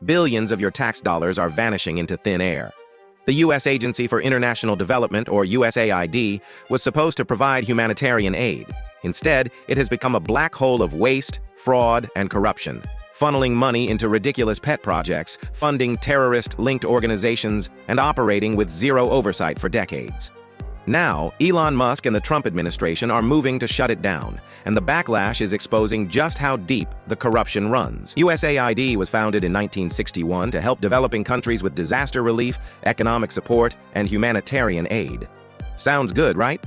billions of your tax dollars are vanishing into thin air. The U.S. Agency for International Development, or USAID, was supposed to provide humanitarian aid. Instead, it has become a black hole of waste, fraud, and corruption, funneling money into ridiculous pet projects, funding terrorist-linked organizations, and operating with zero oversight for decades. Now, Elon Musk and the Trump administration are moving to shut it down, and the backlash is exposing just how deep the corruption runs. USAID was founded in 1961 to help developing countries with disaster relief, economic support, and humanitarian aid. Sounds good, right?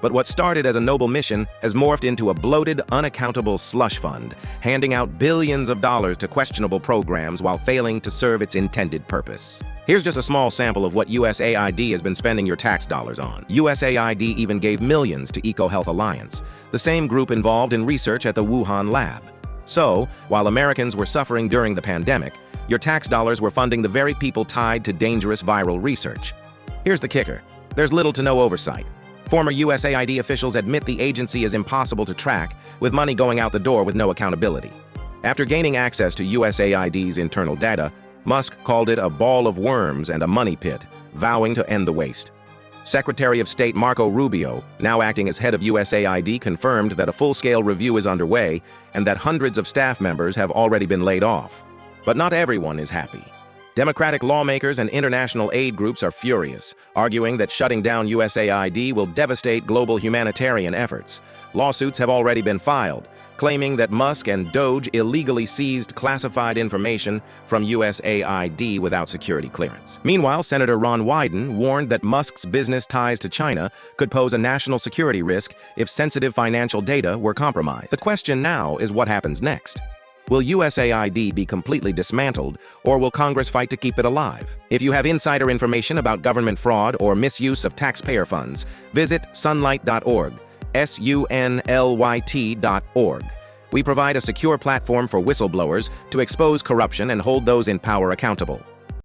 But what started as a noble mission has morphed into a bloated, unaccountable slush fund, handing out billions of dollars to questionable programs while failing to serve its intended purpose. Here's just a small sample of what USAID has been spending your tax dollars on. USAID even gave millions to EcoHealth Alliance, the same group involved in research at the Wuhan lab. So, while Americans were suffering during the pandemic, your tax dollars were funding the very people tied to dangerous viral research. Here's the kicker. There's little to no oversight. Former USAID officials admit the agency is impossible to track, with money going out the door with no accountability. After gaining access to USAID's internal data, Musk called it a ball of worms and a money pit, vowing to end the waste. Secretary of State Marco Rubio, now acting as head of USAID, confirmed that a full-scale review is underway and that hundreds of staff members have already been laid off. But not everyone is happy. Democratic lawmakers and international aid groups are furious, arguing that shutting down USAID will devastate global humanitarian efforts. Lawsuits have already been filed, claiming that Musk and DOJ illegally seized classified information from USAID without security clearance. Meanwhile, Senator Ron Wyden warned that Musk's business ties to China could pose a national security risk if sensitive financial data were compromised. The question now is what happens next. Will USAID be completely dismantled, or will Congress fight to keep it alive? If you have insider information about government fraud or misuse of taxpayer funds, visit sunlight.org, sunlyt.org. We provide a secure platform for whistleblowers to expose corruption and hold those in power accountable.